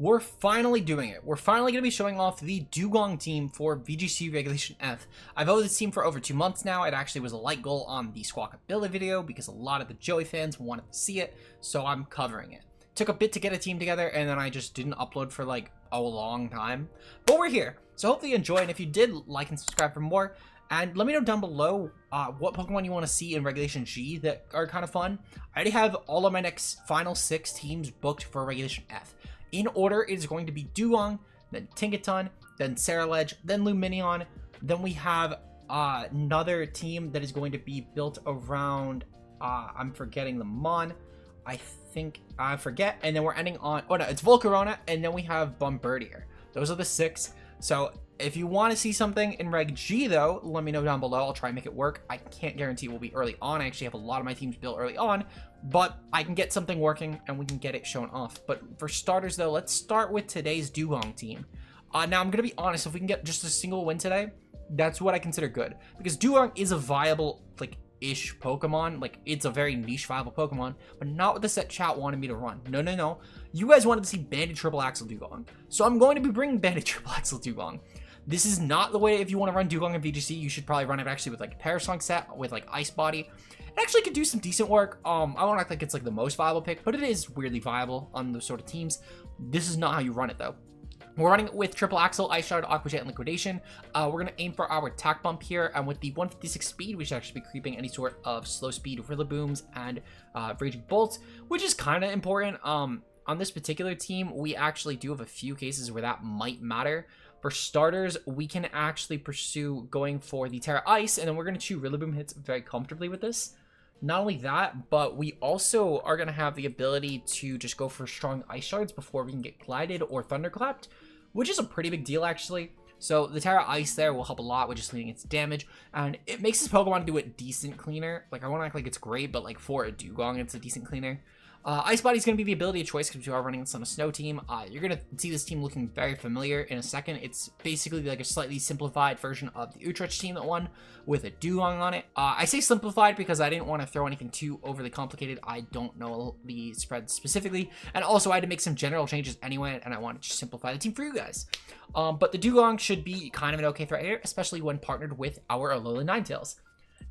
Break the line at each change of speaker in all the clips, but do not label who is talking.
we're finally doing it. We're finally going to be showing off the Dewgong team for VGC Regulation F. I've owned this team for over 2 months now. It actually was a light goal on the Squawkabilly video because a lot of the Joey fans wanted to see it, so I'm covering it. Took a bit to get a team together, and then I just didn't upload for like a long time. But we're here, so hopefully you enjoy, and if you did, like and subscribe for more. And let me know down below what Pokemon you want to see in Regulation G that are kind of fun. I already have all of my next final 6 teams booked for Regulation F. In order, it is going to be Dewgong, then Tinkaton, then Scarlet, then Lumineon. Then we have another team that is going to be built around, I'm forgetting the Mon. I forget. And then we're ending on, oh no, it's Volcarona, and then we have Bombardier. Those are the 6. So if you want to see something in Reg G though, let me know down below. I'll try and make it work. I can't guarantee it will be early on. I actually have a lot of my teams built early on, but I can get something working and we can get it shown off. But for starters though, let's start with today's Dewgong team. Now I'm going to be honest, if we can get just a single win today, that's what I consider good. Because Dewgong is a viable, like, ish Pokemon. Like, it's a very niche viable Pokemon, but not what the set chat wanted me to run. No. You guys wanted to see Banded Triple Axel Dewgong. So I'm going to be bringing Banded Triple Axel Dewgong. This is not the way. If you want to run Dewgong in VGC, you should probably run it actually with like a Parasong set with like Ice Body. It actually could do some decent work. I won't act like it's like the most viable pick, but it is weirdly viable on those sort of teams. This is not how you run it though. We're running it with Triple Axel, Ice Shard, Aqua Jet, and Liquidation. We're going to aim for our attack bump here, and with the 156 speed, we should actually be creeping any sort of slow speed Rillabooms and Raging Bolts, which is kind of important. On this particular team, we actually do have a few cases where that might matter. For starters, we can actually pursue going for the Terra Ice, and then we're going to chew Rillaboom hits very comfortably with this. Not only that, but we also are going to have the ability to just go for strong Ice Shards before we can get Glided or Thunderclapped, which is a pretty big deal, actually. So the Terra Ice there will help a lot with just leading its damage, and it makes this Pokemon do a decent cleaner. Like, I won't act like it's great, but like for a Dewgong, it's a decent cleaner. Ice Body is going to be the ability of choice because we are running the Sun and Snow team. You're going to see this team looking very familiar in a second. It's basically like a slightly simplified version of the Utrecht team that won with a Dewgong on it. I say simplified because I didn't want to throw anything too overly complicated. I don't know the spread specifically. And also I had to make some general changes anyway, and I wanted to simplify the team for you guys. But the Dewgong should be kind of an okay threat here, especially when partnered with our Alolan Ninetales.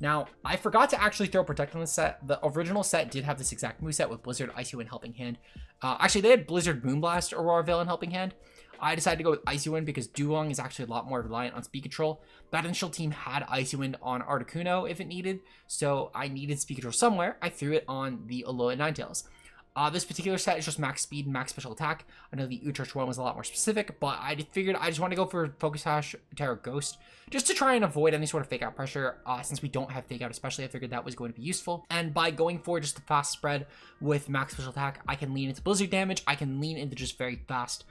Now, I forgot to actually throw Protect on this set. The original set did have this exact moveset with Blizzard, Icy Wind, Helping Hand. Actually, they had Blizzard, Moonblast, Aurora Veil, and Helping Hand. I decided to go with Icy Wind because Dewgong is actually a lot more reliant on speed control. That initial team had Icy Wind on Articuno if it needed, so I needed speed control somewhere. I threw it on the Alolan Ninetales. This particular set is just max speed and max special attack. I know the Utrecht one was a lot more specific, but I figured I just want to go for Focus Sash, Terra Ghost, just to try and avoid any sort of fake out pressure. Since we don't have fake out especially, I figured that was going to be useful. And by going for just the fast spread with max special attack, I can lean into Blizzard damage, I can lean into just very fast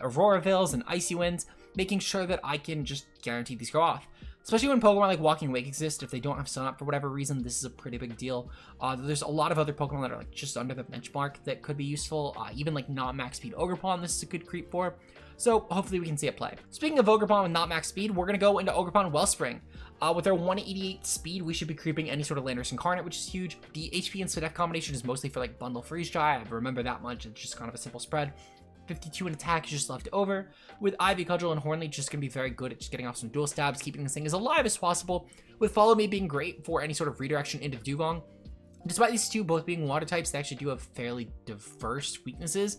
Aurora Veils and Icy Winds, making sure that I can just guarantee these go off. Especially when Pokemon like Walking Wake exist, if they don't have Sun Up for whatever reason, this is a pretty big deal. There's a lot of other Pokemon that are like just under the benchmark that could be useful. Even like not max speed Ogerpon, this is a good creep for. So hopefully we can see it play. Speaking of Ogerpon with not max speed, we're going to go into Ogerpon Wellspring. With our 188 speed, we should be creeping any sort of Landorus Incarnate, which is huge. The HP and Spadef combination is mostly for like Bundle Freeze Dry. I remember that much. It's just kind of a simple spread. 52 in attack is just left over. With Ivy, Cudgel, and Hornly just going to be very good at just getting off some dual stabs, keeping this thing as alive as possible, with Follow Me being great for any sort of redirection into Dewgong. Despite these two both being water types, they actually do have fairly diverse weaknesses.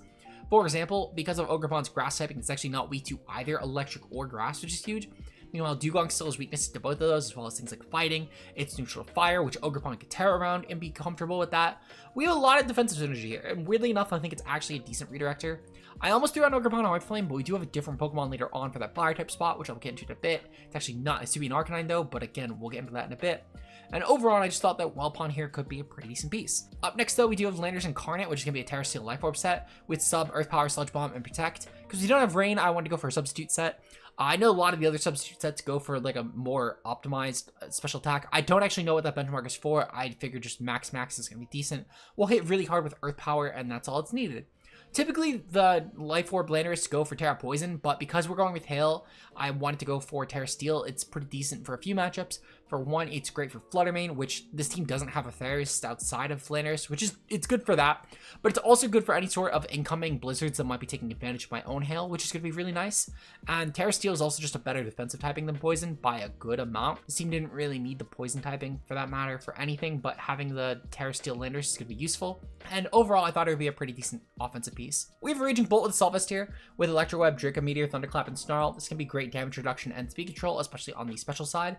For example, because of Ogerpon's grass typing, it's actually not weak to either electric or grass, which is huge. Meanwhile, Dewgong still has weaknesses to both of those, as well as things like fighting. It's neutral to fire, which Ogerpon can tear around and be comfortable with that. We have a lot of defensive synergy here, and weirdly enough, I think it's actually a decent redirector. I almost threw out Ogerpon Hard Flame, but we do have a different Pokemon later on for that fire type spot, which I'll get into in a bit. It's actually not a Hisuian Arcanine though, but again, we'll get into that in a bit. And overall, I just thought that Wellpon here could be a pretty decent piece. Up next though, we do have Landorus Incarnate, which is going to be a Terra Steel Life Orb set with Sub, Earth Power, Sludge Bomb, and Protect. Because we don't have Rain, I wanted to go for a substitute set. I know a lot of the other substitute sets go for like a more optimized special attack. I don't actually know what that benchmark is for. I figured just max is going to be decent. We'll hit really hard with Earth Power, and that's all it's needed. Typically, the Life Orb Landorus go for Terra Poison, but because we're going with Hail, I wanted to go for Terra Steel. It's pretty decent for a few matchups. For one, it's great for Fluttermane, which this team doesn't have a Therist outside of Flanders, which is, it's good for that. But it's also good for any sort of incoming Blizzards that might be taking advantage of my own hail, which is going to be really nice. And Terra Steel is also just a better defensive typing than Poison by a good amount. This team didn't really need the Poison typing for that matter for anything, but having the Terra Steel Landers is going to be useful. And overall, I thought it would be a pretty decent offensive piece. We have a Raging Bolt with Solvest here, with Electro Web, Draco Meteor, Thunderclap, and Snarl. This can be great damage reduction and speed control, especially on the special side.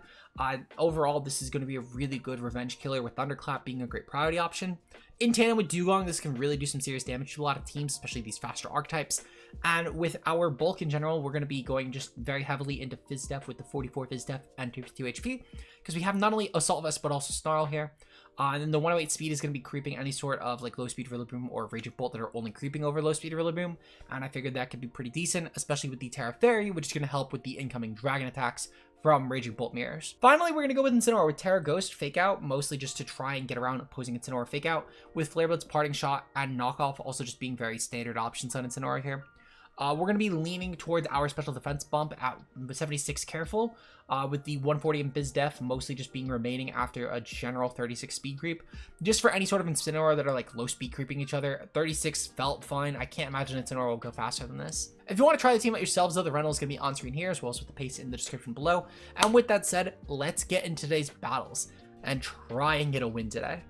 Overall, this is going to be a really good revenge killer, with Thunderclap being a great priority option. In tandem with Dewgong, this can really do some serious damage to a lot of teams, especially these faster archetypes. And with our bulk in general, we're going to be going just very heavily into Fizz Def with the 44 Fizz Def and 52 HP, because we have not only Assault Vest, but also Snarl here. And then the 108 speed is going to be creeping any sort of like low speed Rillaboom or Raging Bolt that are only creeping over low speed Rillaboom. And I figured that could be pretty decent, especially with the Terra Fairy, which is going to help with the incoming dragon attacks from Raging Bolt mirrors. Finally, we're going to go with Incineroar with Terra Ghost Fake Out, mostly just to try and get around opposing Incineroar Fake Out, with Flare Blitz, Parting Shot, and Knockoff also just being very standard options on Incineroar here. We're going to be leaning towards our special defense bump at 76 Careful, with the 140 in Biz Def mostly just being remaining after a general 36 speed creep. Just for any sort of Incineroar that are like low speed creeping each other, 36 felt fine. I can't imagine Incineroar will go faster than this. If you want to try the team out yourselves, though, the rental is going to be on screen here, as well as with the paste in the description below. And with that said, let's get into today's battles and try and get a win today.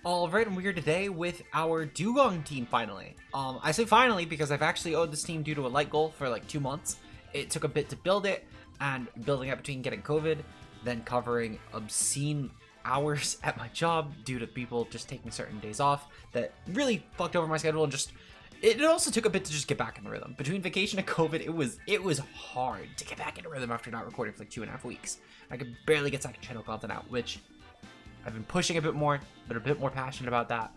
Alright, and we're here today with our Dewgong team finally. I say finally because I've actually owed this team due to a light goal for like 2 months. It took a bit to build it, and building it between getting COVID, then covering obscene hours at my job due to people just taking certain days off that really fucked over my schedule, and just it also took a bit to just get back in the rhythm. Between vacation and COVID, it was hard to get back into rhythm after not recording for like 2.5 weeks. I could barely get second channel content out, which I've been pushing a bit more, but a bit more passionate about that.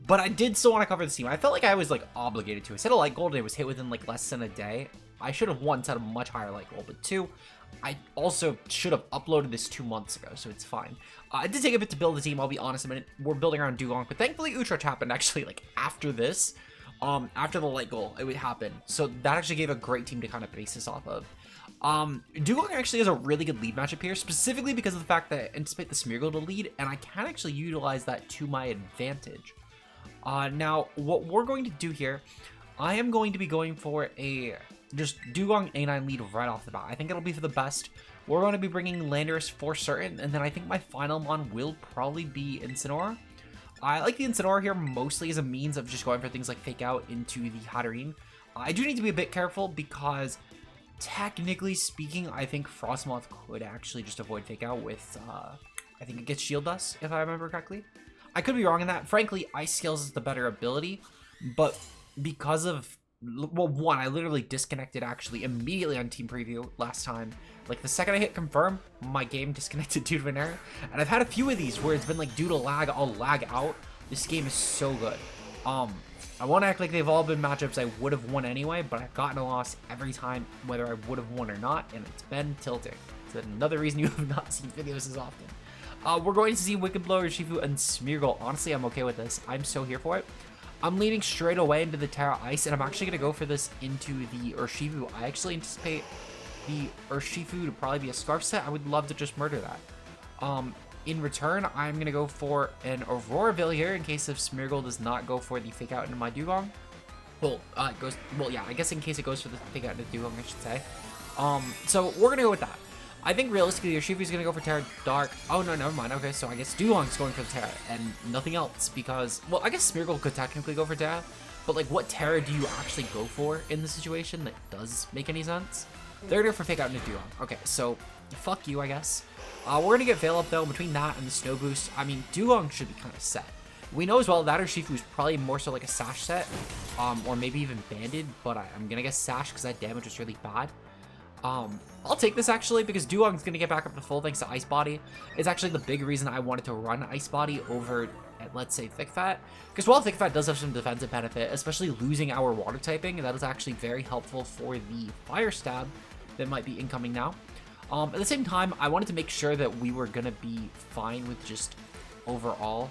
But I did still want to cover this team. I felt like I was like obligated to. I set a light goal and it was hit within like less than a day. I should have one set a much higher light goal, but two, I also should have uploaded this 2 months ago, so it's fine. It did take a bit to build the team, I'll be honest. I mean, we're building around Dewgong, but thankfully Utrecht happened actually like after this. After the light goal, it would happen. So that actually gave a great team to kind of base this off of. Dewgong actually has a really good lead matchup here, specifically because of the fact that I anticipate the Smeargle to lead, and I can actually utilize that to my advantage. Now, what we're going to do here, I am going to be going for a just Dewgong A9 lead right off the bat. I think it'll be for the best. We're going to be bringing Landorus for certain, and then I think my final mon will probably be Incineroar. I like the Incineroar here mostly as a means of just going for things like Fake Out into the Hatterene. I do need to be a bit careful because, technically speaking, I think Frostmoth could actually just avoid Fake Out with, I think it gets Shield Dust, if I remember correctly. I could be wrong in that. Frankly, Ice Scales is the better ability, but because of, well, one, I literally disconnected actually immediately on Team Preview last time. Like, the second I hit confirm, my game disconnected due to an error. And I've had a few of these where it's been like, due to lag, I'll lag out. This game is so good. I won't act like they've all been matchups I would have won anyway, but I've gotten a loss every time, whether I would have won or not, and it's been tilting. It's another reason you have not seen videos as often. We're going to see Wicked Blow, Urshifu, and Smeargle. Honestly, I'm okay with this. I'm so here for it. I'm leaning straight away into the Terra Ice, and I'm actually going to go for this into the Urshifu. I actually anticipate the Urshifu to probably be a Scarf set. I would love to just murder that. In return, I'm going to go for an Auroraville here in case if Smeargle does not go for the Fake Out into my Dewgong. Well, yeah, I guess in case it goes for the Fake Out into Dewgong, I should say. So we're going to go with that. I think realistically, Urshifu is going to go for Terra Dark. Oh, no, never mind. Okay, so I guess Dewgong's going for the Terra and nothing else because, well, I guess Smeargle could technically go for Terra, but like what Terra do you actually go for in the situation that does make any sense? They're going to go for Fake Out into Dewgong. Okay, so fuck you, I guess. We're going to get Veil Up, though. Between that and the Snow Boost, I mean, Dewgong should be kind of set. We know as well that Urshifu is probably more so like a Sash set, or maybe even Banded, but I'm going to guess Sash because that damage was really bad. I'll take this actually because Dewgong's going to get back up to full thanks to Ice Body. It's actually the big reason I wanted to run Ice Body over at, let's say, Thick Fat. Because while Thick Fat does have some defensive benefit, especially losing our water typing, that is actually very helpful for the Fire Stab that might be incoming now. At the same time, I wanted to make sure that we were going to be fine with just overall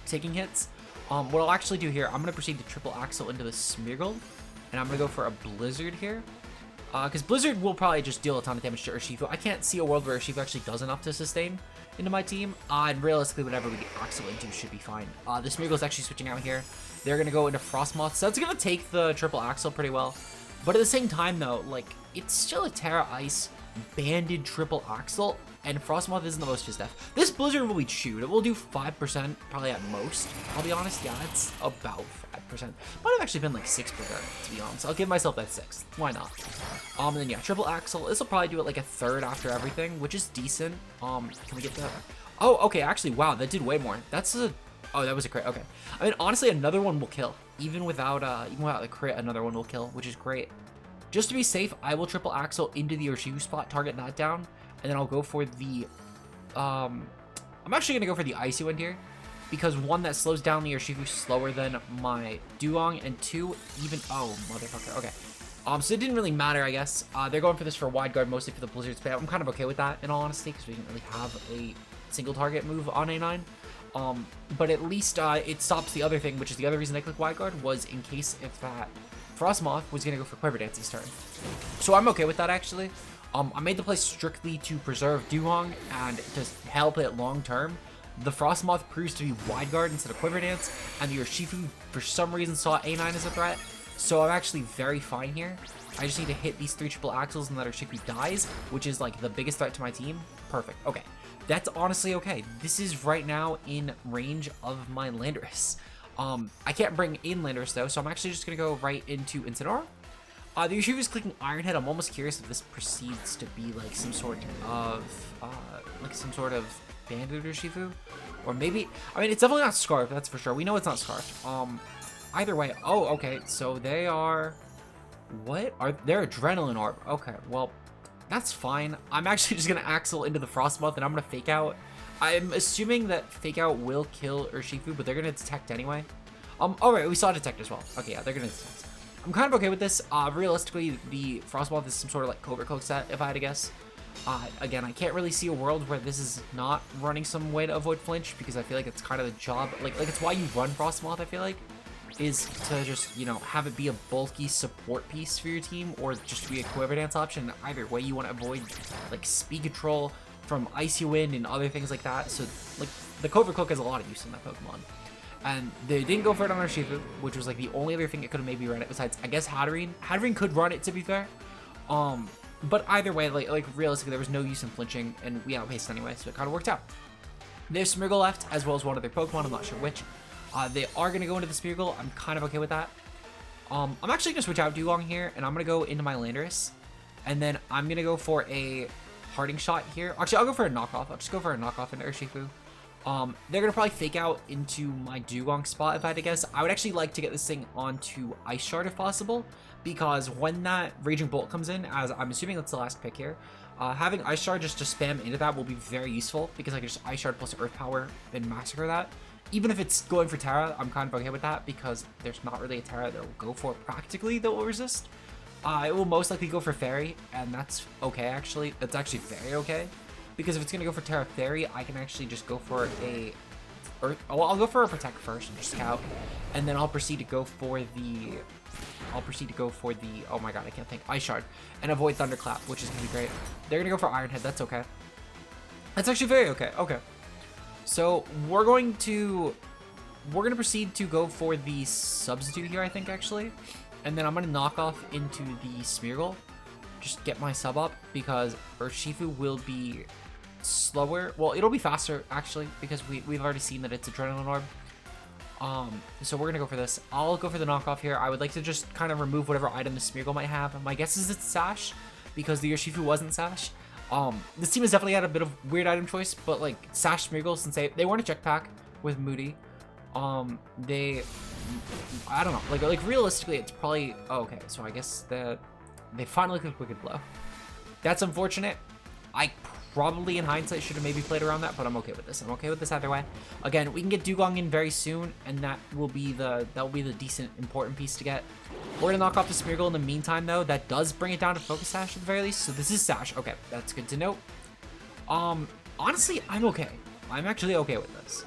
taking hits. What I'll actually do here, I'm going to proceed to triple Axel into the Smeargle, and I'm going to go for a Blizzard here. Because Blizzard will probably just deal a ton of damage to Urshifu. I can't see a world where Urshifu actually does enough to sustain into my team. And realistically, whatever we get Axel into should be fine. The Smeargle is actually switching out here. They're going to go into Frostmoth. So that's going to take the triple Axel pretty well. But at the same time, though, like, it's still a Terra Ice banded triple Axel. And Frostmoth isn't the most his def. This Blizzard will be chewed. It will do 5%, probably at most. I'll be honest, yeah, it's about 5%. Might have actually been like 6%, to be honest. I'll give myself that 6th. Why not? And then yeah, triple Axel. This will probably do it like a third after everything, which is decent. Can we get that? Oh, okay, actually, wow, that did way more. That's a... Oh, that was a crit. Okay. I mean, honestly, another one will kill. Even without the crit, another one will kill, which is great. Just to be safe, I will triple Axel into the Urshifu spot, target that down. And then I'll go for the, I'm actually going to go for the Icy Wind here. Because one, that slows down the Urshifu slower than my Dewgong. And two, even, oh, motherfucker, okay. So it didn't really matter, I guess. They're going for this for Wide Guard, mostly for the Blizzard spam. I'm kind of okay with that, in all honesty, because we didn't really have a single target move on A9. But at least it stops the other thing, which is the other reason I clicked Wide Guard, was in case if that Frostmoth was going to go for Quiver Dance this turn. So I'm okay with that, actually. I made the play strictly to preserve Dewgong and to help it long term. The Frostmoth proves to be Wide Guard instead of Quiver Dance, and the Urshifu for some reason saw A9 as a threat. So I'm actually very fine here. I just need to hit these 3 triple Axels and that Urshifu dies, which is like the biggest threat to my team. Perfect. Okay. That's honestly okay. This is right now in range of my Landorus. I can't bring in Landorus though, so I'm actually just going to go right into Incineroar. The Urshifu is clicking Iron Head. I'm almost curious if this proceeds to be like some sort of banded Urshifu, or maybe, I mean, it's definitely not Scarf, that's for sure. We know it's not Scarf. Either way, oh, okay, so they are, they're Adrenaline Orb. Okay, well, that's fine. I'm actually just gonna Axel into the Frostmoth, and I'm gonna Fake Out. I'm assuming that Fake Out will kill Urshifu, but they're gonna detect anyway. Alright, we saw Detect as well. Okay, yeah, they're gonna detect. I'm kind of okay with this. Realistically, the Frostmoth is some sort of like Cobra Cloak set, if I had to guess. Again, I can't really see a world where this is not running some way to avoid flinch, because I feel like it's kind of the job, like it's why you run Frostmoth, I feel like, is to just, you know, have it be a bulky support piece for your team, or just be a Quiver Dance option. Either way, you want to avoid, like, speed control from Icy Wind and other things like that. So, like, the Cobra Cloak has a lot of use in that Pokemon. And they didn't go for it on Urshifu, which was, like, the only other thing it could have maybe run it, besides, I guess, Hatterene. Hatterene could run it, to be fair. But either way, like realistically, there was no use in flinching, and we outpaced anyway, so it kind of worked out. There's Smeargle left, as well as one other Pokemon, I'm not sure which. They are going to go into the Smeargle. I'm kind of okay with that. I'm actually going to switch out Dewgong here, and I'm going to go into my Landorus. And then I'm going to go for a Parting Shot here. Actually, I'll go for a knockoff. I'll just go for a knockoff into Urshifu. They're going to probably Fake Out into my Dewgong spot, if I had to guess. I would actually like to get this thing onto Ice Shard if possible, because when that Raging Bolt comes in, as I'm assuming that's the last pick here, having Ice Shard just to spam into that will be very useful, because I can just Ice Shard plus Earth Power and massacre that. Even if it's going for Terra, I'm kind of okay with that, because there's not really a Terra that will go for practically that will resist. It will most likely go for Fairy, and that's okay, actually. That's actually very okay, because if it's going to go for Terra Fairy, I can actually just go for a Earth. Well, I'll go for a Protect first and just scout, and then I'll proceed to go for the oh my god, I can't think, Ice Shard, and avoid Thunderclap, which is going to be great. They're going to go for Iron Head, that's okay. That's actually very okay, okay. So we're going to proceed to go for the Substitute here, I think, actually. And then I'm going to knock off into the Smeargle, just get my sub up, because Urshifu will be slower. Well, it'll be faster, actually, because we've already seen that it's Adrenaline Orb. So we're going to go for this. I'll go for the knockoff here. I would like to just kind of remove whatever item the Smeargle might have. My guess is it's Sash, because the Urshifu wasn't Sash. This team has definitely had a bit of weird item choice, but like Sash Smeargle, since they weren't a jetpack with Moody, I don't know, like realistically, it's probably, oh, okay, so I guess that they finally clicked Wicked Blow. That's unfortunate. I probably in hindsight should have maybe played around that, but I'm okay with this. I'm okay with this either way. Again, we can get Dewgong in very soon, and that will be the decent important piece to get. We're gonna knock off the Smeargle in the meantime, though. That does bring it down to Focus Sash at the very least. So this is Sash. Okay, that's good to know. Honestly, I'm okay. I'm actually okay with this,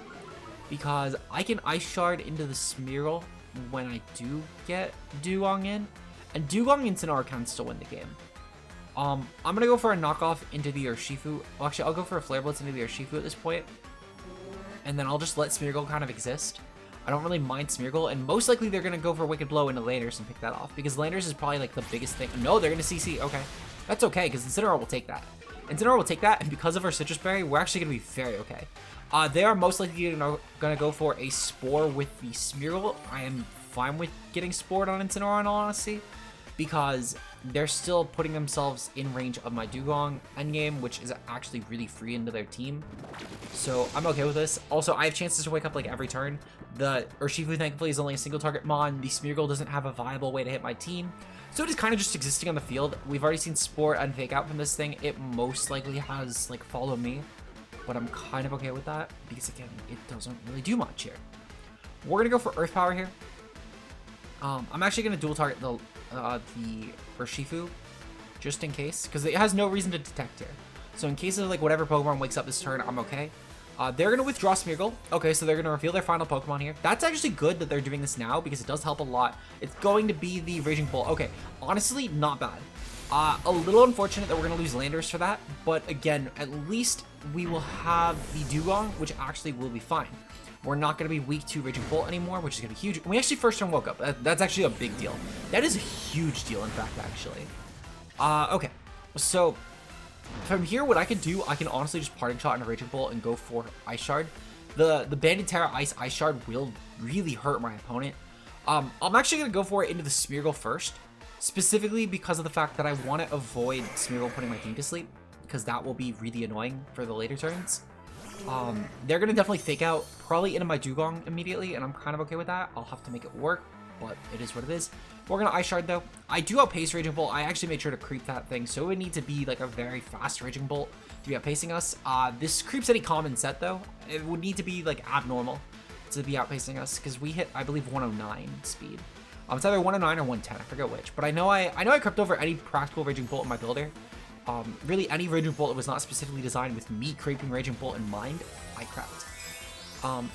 because I can Ice Shard into the Smeargle when I do get Dewgong in, and Dewgong and Incineroar can still win the game. I'm gonna go for a knockoff into the Urshifu. Well, actually, I'll go for a Flare Blitz into the Urshifu at this point. And then I'll just let Smeargle kind of exist. I don't really mind Smeargle, and most likely they're gonna go for Wicked Blow into Landers and pick that off, because Landers is probably like the biggest thing. No, they're gonna CC, okay. That's okay, because Incineroar will take that. Incineroar will take that, and because of our Citrus Berry, we're actually gonna be very okay. They are most likely gonna go for a Spore with the Smeargle. I am fine with getting Spored on Incineroar in all honesty, because they're still putting themselves in range of my Dewgong endgame, which is actually really free into their team. So I'm okay with this. Also, I have chances to wake up like every turn. The Urshifu, thankfully, is only a single target mon. The Smeargle doesn't have a viable way to hit my team. So it is kind of just existing on the field. We've already seen Spore and Fake Out from this thing. It most likely has like Follow Me, but I'm kind of okay with that because again, it doesn't really do much here. We're gonna go for Earth Power here. I'm actually gonna dual target the Urshifu just in case, because it has no reason to detect here. So in case of like whatever Pokemon wakes up this turn, I'm okay. They're gonna withdraw Smeargle. Okay, so they're gonna reveal their final Pokemon here. That's actually good that they're doing this now because it does help a lot. It's going to be the Raging Bull. Okay, honestly, not bad. A little unfortunate that we're gonna lose Landers for that, but again, at least we will have the Dewgong, which actually will be fine. We're not going to be weak to Raging Bolt anymore, which is going to be huge. We actually first turn woke up. That's actually a big deal. That is a huge deal, in fact, actually. Okay. So, from here, what I can do, I can honestly just Parting Shot into Raging Bolt and go for Ice Shard. The Banded Terra Ice Shard will really hurt my opponent. I'm actually going to go for it into the Smeargle first, specifically because of the fact that I want to avoid Smeargle putting my team to sleep, because that will be really annoying for the later turns. They're gonna definitely Fake Out probably into my Dewgong immediately, and I'm kind of okay with that. I'll have to make it work, but it is what it is. We're gonna Ice Shard though. I do outpace Raging Bolt. I actually made sure to creep that thing, so it would need to be like a very fast Raging Bolt to be outpacing us. This creeps any common set though. It would need to be like abnormal to be outpacing us, because we hit, I believe, 109 speed. It's either 109 or 110, I forget which, but I know I crept over any practical Raging Bolt in my builder. Really, any Raging Bolt that was not specifically designed with me creeping Raging Bolt in mind, I crept.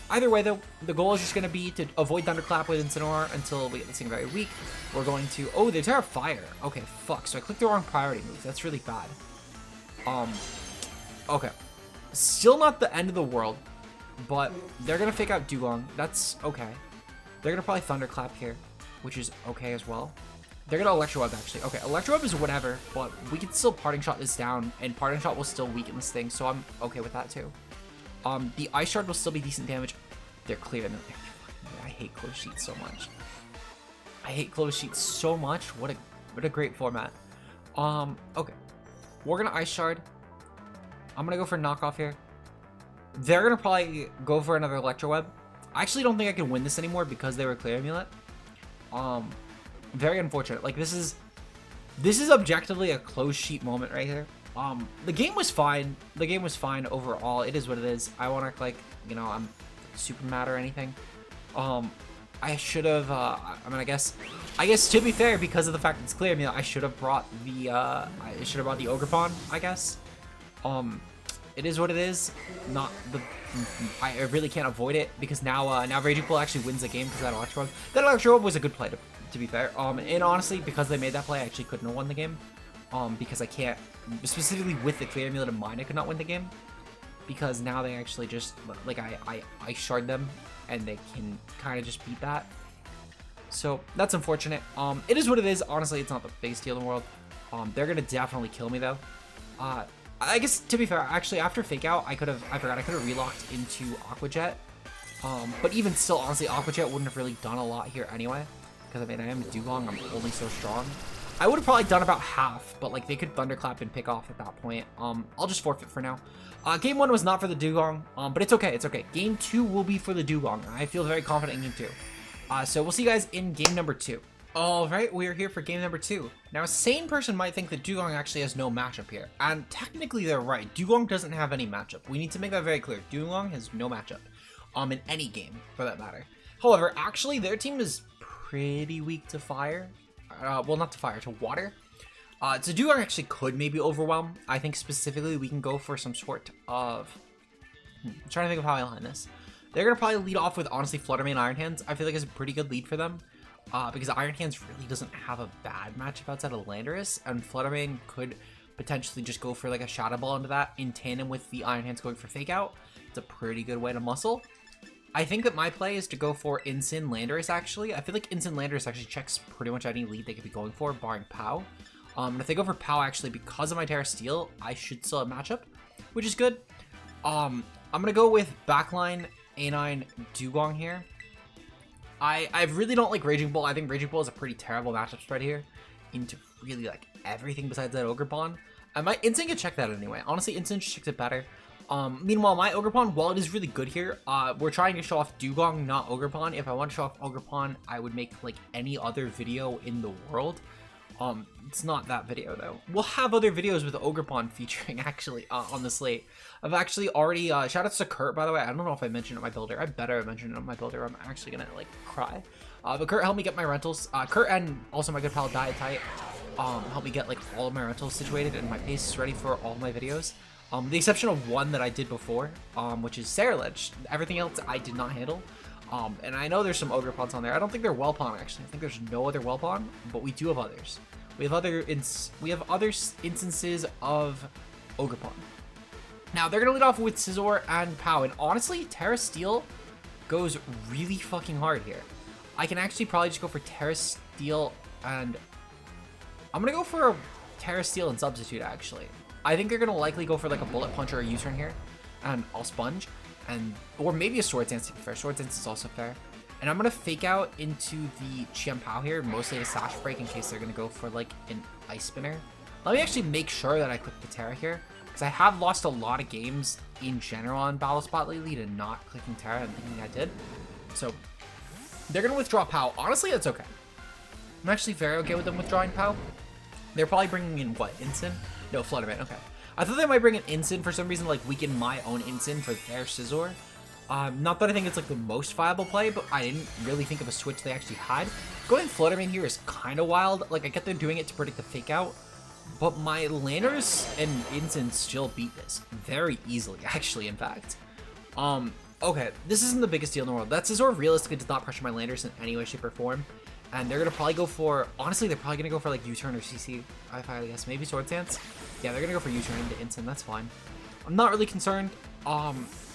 Either way, though, the goal is just going to be to avoid Thunderclap with Incineroar until we get this thing very weak. We're going to... Oh, they Terra Fire. Okay, fuck. So I clicked the wrong priority move. That's really bad. Okay. Still not the end of the world, but they're going to Fake Out Dewgong. That's okay. They're going to probably Thunderclap here, which is okay as well. They're gonna Electro Web, actually. Okay, Electro Web is whatever, but we can still Parting Shot this down, and Parting Shot will still weaken this thing, so I'm okay with that too. The Ice Shard will still be decent damage. They're clear. I hate Closed Sheets so much. I hate Closed Sheets so much. What a great format. Okay. We're gonna Ice Shard. I'm gonna go for Knockoff here. They're gonna probably go for another Electro Web. I actually don't think I can win this anymore because they were Clear Amulet. Very unfortunate. Like, this is objectively a Closed Sheet moment right here. The game was fine. The game was fine overall. It is what it is. I won't act like, you know, I'm super mad or anything. I should have, I mean, I guess to be fair, because of the fact it's clear, I mean, I should have brought the, Ogerpon, I guess. It is what it is. Not the, I really can't avoid it, because now Raging Bull actually wins the game because of that Electro Web. That Electro Web was a good play, to be fair. And honestly, because they made that play, I actually couldn't have won the game. Because I can't, specifically with the Clear Amulet in mind, I could not win the game. Because now they actually just, like, I shard them, and they can kind of just beat that. So, that's unfortunate. It is what it is. Honestly, it's not the biggest deal in the world. They're gonna definitely kill me, though. I guess, to be fair, actually, after Fake Out, I forgot I could have relocked into Aqua Jet. But even still, honestly, Aqua Jet wouldn't have really done a lot here anyway. Because, I mean, I am Dewgong, I'm only so strong. I would have probably done about half, but, like, they could Thunderclap and pick off at that point. I'll just forfeit for now. Game 1 was not for the Dewgong, but it's okay, it's okay. Game 2 will be for the Dewgong. I feel very confident in Game 2. So we'll see you guys in Game number 2. Alright, we are here for Game number 2. Now, a sane person might think that Dewgong actually has no matchup here, and technically they're right. Dewgong doesn't have any matchup. We need to make that very clear. Dewgong has no matchup, in any game, for that matter. However, actually, their team is pretty weak to fire. Well, not to fire, to water. So Dewgong actually could maybe overwhelm. I think specifically we can go for some sort of... I'm trying to think of how I line this. They're going to probably lead off with, honestly, Fluttermane Iron Hands. I feel like it's a pretty good lead for them. because Iron Hands really doesn't have a bad matchup outside of Landorus, and Fluttermane could potentially just go for like a Shadow Ball into that in tandem with the Iron Hands going for Fake Out. It's a pretty good way to muscle. I think that my play is to go for Incin Landorus, actually. I feel like Incin Landorus actually checks pretty much any lead they could be going for, barring Pow. And if they go for Pow, actually, because of my Terra Steel, I should still have matchup, which is good. I'm going to go with backline A9 Dewgong here. I really don't like Raging Bull. I think Raging Bull is a pretty terrible matchup spread here into really like everything besides that Ogre Pawn. I might Incin could check that anyway. Honestly, Incin checks it better. Meanwhile, my Ogre Pawn, while it is really good here, we're trying to show off Dewgong, not Ogre Pawn. If I want to show off Ogre Pawn, I would make like any other video in the world. It's not that video though. We'll have other videos with Ogre Pawn featuring actually on the slate. I've actually already shout outs to Kurt, by the way. I don't know if I mentioned it on my builder. I better have mentioned it on my builder. I'm actually gonna like cry. But Kurt helped me get my rentals. Kurt and also my good pal Diet Tight helped me get like all of my rentals situated, and my pace is ready for all of my videos. The exception of one that I did before, which is Scarlet. Everything else I did not handle. And I know there's some Ogre Pawns on there. I don't think they're well pawn actually. I think there's no other well pawn, but we do have others. We have other instances of Ogre Pawn. Now they're gonna lead off with Scizor and Pow, and honestly, Terra Steel goes really fucking hard here. I can actually probably just go for Terra Steel, and I'm gonna go for a Terra Steel and Substitute actually. I think they're gonna likely go for like a Bullet Punch or a U-turn here, and I'll Sponge, or maybe a Swords Dance to be fair. Swords Dance is also fair. And I'm going to Fake Out into the Chiam-Pao here, mostly a Sash Break in case they're going to go for like an Ice Spinner. Let me actually make sure that I click the Terra here, because I have lost a lot of games in general on Battle Spot lately to not clicking Terra and thinking I did. So they're going to withdraw Pow. Honestly, that's okay. I'm actually very okay with them withdrawing Pow. They're probably bringing in what? Incin? No, Fluttermane. Okay. I thought they might bring an Incin for some reason, like weaken my own Incin for their Scizor. Not that I think it's like the most viable play, but I didn't really think of a switch they actually had. Going Fluttermane here is kind of wild. Like, I get they're doing it to predict the Fake Out, but my Landorus and Incin still beat this very easily, actually, in fact. Okay, this isn't the biggest deal in the world. That Scizor realistically does not pressure my Landorus in any way, shape, or form. And they're going to probably go for, honestly, they're probably going to go for like U-turn or CC, I guess, maybe Swords Dance. Yeah, they're going to go for U-turn into Incin, that's fine. I'm not really concerned.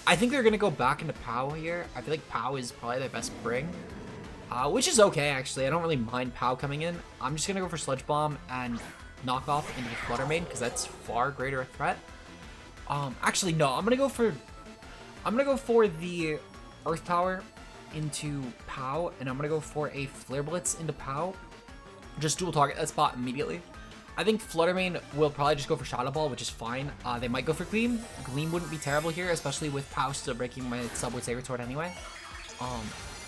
I think they're going to go back into Pow here. I feel like Pow is probably their best bring, which is okay, actually. I don't really mind Pow coming in. I'm just going to go for Sludge Bomb and knock off into the Fluttermane, because that's far greater a threat. Actually, no, I'm going to go for the Earth Power into Pow, and I'm going to go for a Flare Blitz into Pow. Just dual target that spot immediately. I think Fluttermane will probably just go for Shadow Ball, which is fine. They might go for Gleam. Gleam wouldn't be terrible here, especially with Pow still breaking my Subway Saber Sword anyway.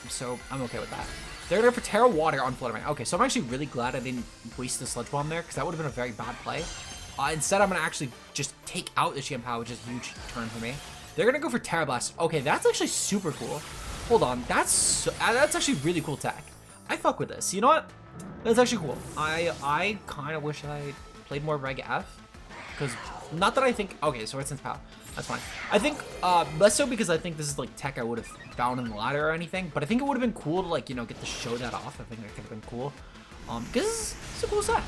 So I'm okay with that. They're going for Terra Water on Fluttermane. Okay, so I'm actually really glad I didn't waste the Sludge Bomb there, because that would have been a very bad play. Instead, I'm going to actually just take out the Chiam-Pao, which is a huge turn for me. They're going to go for Terra Blast. Okay, that's actually super cool. Hold on, that's actually really cool tech. I fuck with this. You know what? That's actually cool. I kind of wish I played more Reg F, because not that I think, okay, Swords Dance Pow, that's fine. I think less so because I think this is like tech I would have found in the ladder or anything, but I think it would have been cool to like, you know, get to show that off. I think that could have been cool, because it's a cool set.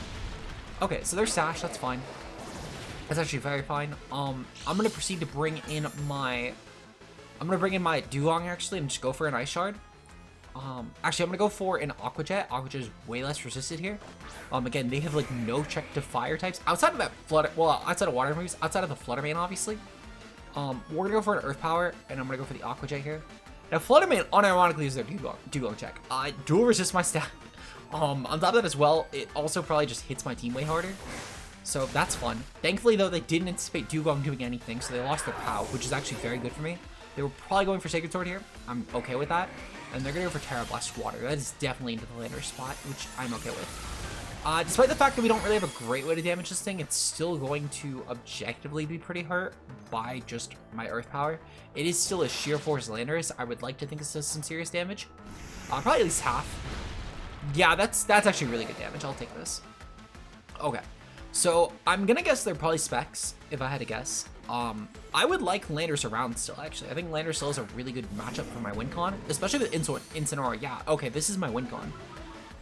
Okay, so there's Sash, that's fine. That's actually very fine. I'm gonna proceed to bring in my Dewgong actually, and just go for an Ice Shard. Actually, I'm gonna go for an Aqua Jet. Aqua Jet is way less resisted here. Again, they have like no check to fire types outside of that outside of water moves, outside of the Fluttermane, obviously. We're gonna go for an Earth Power, and I'm gonna go for the Aqua Jet here. Now, Fluttermane unironically uses their Dewgong check. I dual resist my stat. On top of that as well, it also probably just hits my team way harder. So that's fun. Thankfully, though, they didn't anticipate Dewgong doing anything, so they lost their Pow, which is actually very good for me. They were probably going for Sacred Sword here. I'm okay with that. And they're going to go for Terra Blast Water. That is definitely into the Landorus spot, which I'm okay with. Despite the fact that we don't really have a great way to damage this thing, it's still going to objectively be pretty hurt by just my Earth Power. It is still a Sheer Force Landorus. I would like to think this does some serious damage. Probably at least half. Yeah, that's actually really good damage. I'll take this. Okay. So I'm going to guess they're probably Specs, if I had to guess. I would like Landorus around still, actually. I think Landorus still is a really good matchup for my win con, especially with Incineroar. Yeah, okay, this is my win con.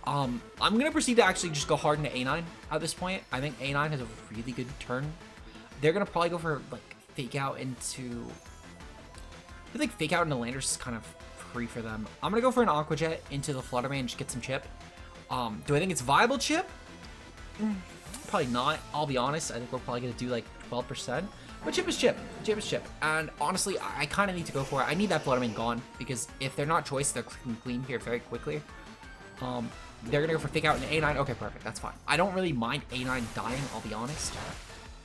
I'm gonna proceed to actually just go hard into A9 at this point. I think A9 has a really good turn. They're gonna probably go for like fake out into. I feel like fake out into Landers is kind of free for them. I'm gonna go for an Aqua Jet into the Flutter Mane and just get some chip. Do I think it's viable chip? Probably not. I'll be honest. I think we're probably gonna do like 12%. But chip is chip. Chip is chip. And honestly, I kind of need to go for it. I need that Flutter Mane gone because if they're not choice, they're clean here very quickly. They're gonna go for fake out into A9. Okay, perfect. That's fine. I don't really mind A9 dying. I'll be honest.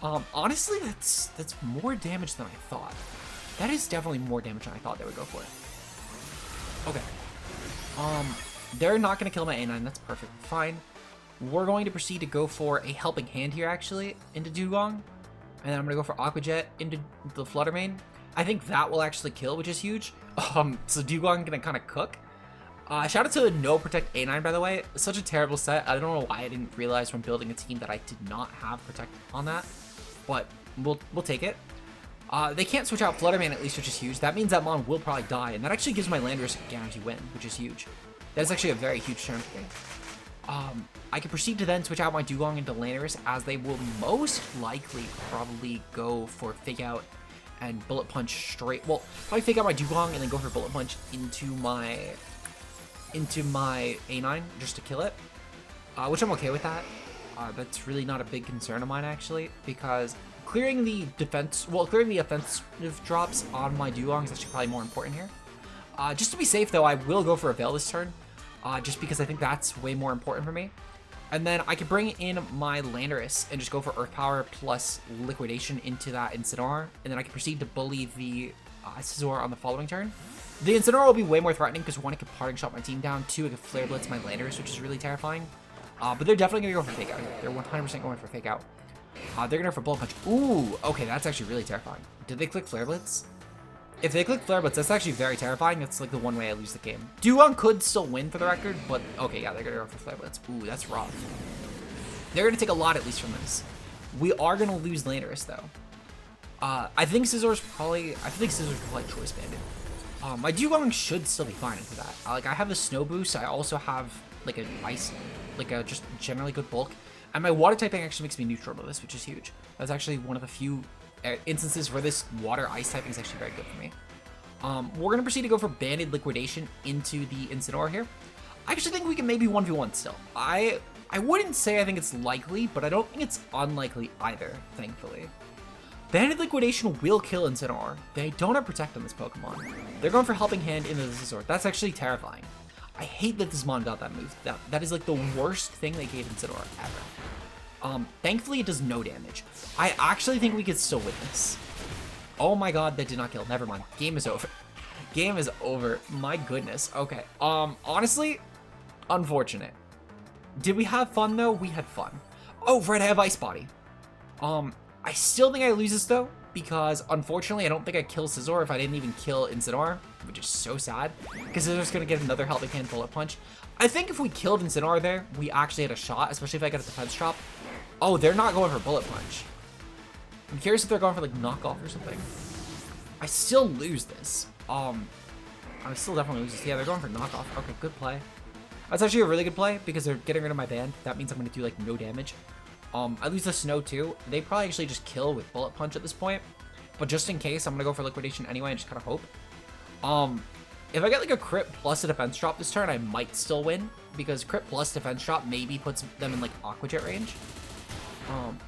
Honestly, that's more damage than I thought. That is definitely more damage than I thought they would go for it. Okay. They're not gonna kill my A9. That's perfect. Fine. We're going to proceed to go for a helping hand here, actually, into Dewgong. And then I'm gonna go for Aqua Jet into the Flutter Mane. I think that will actually kill, which is huge. So Dewgong gonna kind of cook. Shout out to the no protect A9, by the way. It's such a terrible set. I don't know why I didn't realize when building a team that I did not have protect on that, but we'll take it. They can't switch out Flutter Mane at least, which is huge. That means that Mon will probably die, and that actually gives my Landers a guarantee win, which is huge. That is actually a very huge turn for me. I can proceed to then switch out my Dewgong into Landers, as they will most likely probably go for fake out and bullet punch straight. Well, probably fake out my Dewgong and then go for bullet punch into my A9 just to kill it, which I'm okay with that. That's really not a big concern of mine actually, because clearing the offensive drops on my Dewgong is actually probably more important here. Just to be safe though, I will go for a Veil this turn, just because I think that's way more important for me. And then I can bring in my Landorus and just go for Earth Power plus Liquidation into that Incineroar, and then I can proceed to bully the Scizor on the following turn. The Incineroar will be way more threatening because one, it could parting shot my team down, two, it could Flare Blitz my Landorus, which is really terrifying. But they're definitely going to go for fake out here. They're 100% going for fake out. They're going to go for Bullet Punch. Ooh, okay, that's actually really terrifying. Did they click Flare Blitz? If they click Flare Blitz, that's actually very terrifying. That's like the one way I lose the game. Dewgong could still win for the record, but okay, yeah, they're going to go for Flare Blitz. Ooh, that's rough. They're going to take a lot at least from this. We are going to lose Landorus though. I think Scizor's probably choice banded. My Dewgong should still be fine into that. Like, I have the Snow Boost. I also have like a ice, like a just generally good bulk. And my water typing actually makes me neutral to this, which is huge. That's actually one of the few instances where this water ice typing is actually very good for me. We're gonna proceed to go for Banded Liquidation into the Incineroar here. I actually think we can maybe 1v1 still. I wouldn't say I think it's likely, but I don't think it's unlikely either, thankfully. Banded Liquidation will kill Incineroar. They don't have Protect on this Pokemon. They're going for Helping Hand into the Scizor. That's actually terrifying. I hate that this Mon got that move. That is like the worst thing they gave Incineroar ever. Thankfully it does no damage. I actually think we could still win this. Oh my god, that did not kill. Never mind. Game is over. Game is over. My goodness. Okay. Honestly, unfortunate. Did we have fun though? We had fun. Oh, right, I have Ice Body. I still think I lose this though, because unfortunately I don't think I kill Scizor if I didn't even kill Incineroar, which is so sad, because Scizor's gonna get another Helping Hand Bullet Punch. I think if we killed Incineroar there, we actually had a shot, especially if I got a defense drop. Oh, they're not going for Bullet Punch. I'm curious if they're going for like knockoff or something. I still lose this. I still definitely lose this. Yeah, they're going for knockoff. Okay, good play. That's actually a really good play because they're getting rid of my band. That means I'm gonna do like no damage. I lose the Snow too. They probably actually just kill with Bullet Punch at this point. But just in case, I'm gonna go for Liquidation anyway and just kind of hope. If I get like a crit plus a defense drop this turn, I might still win, because crit plus defense drop maybe puts them in like Aqua Jet range.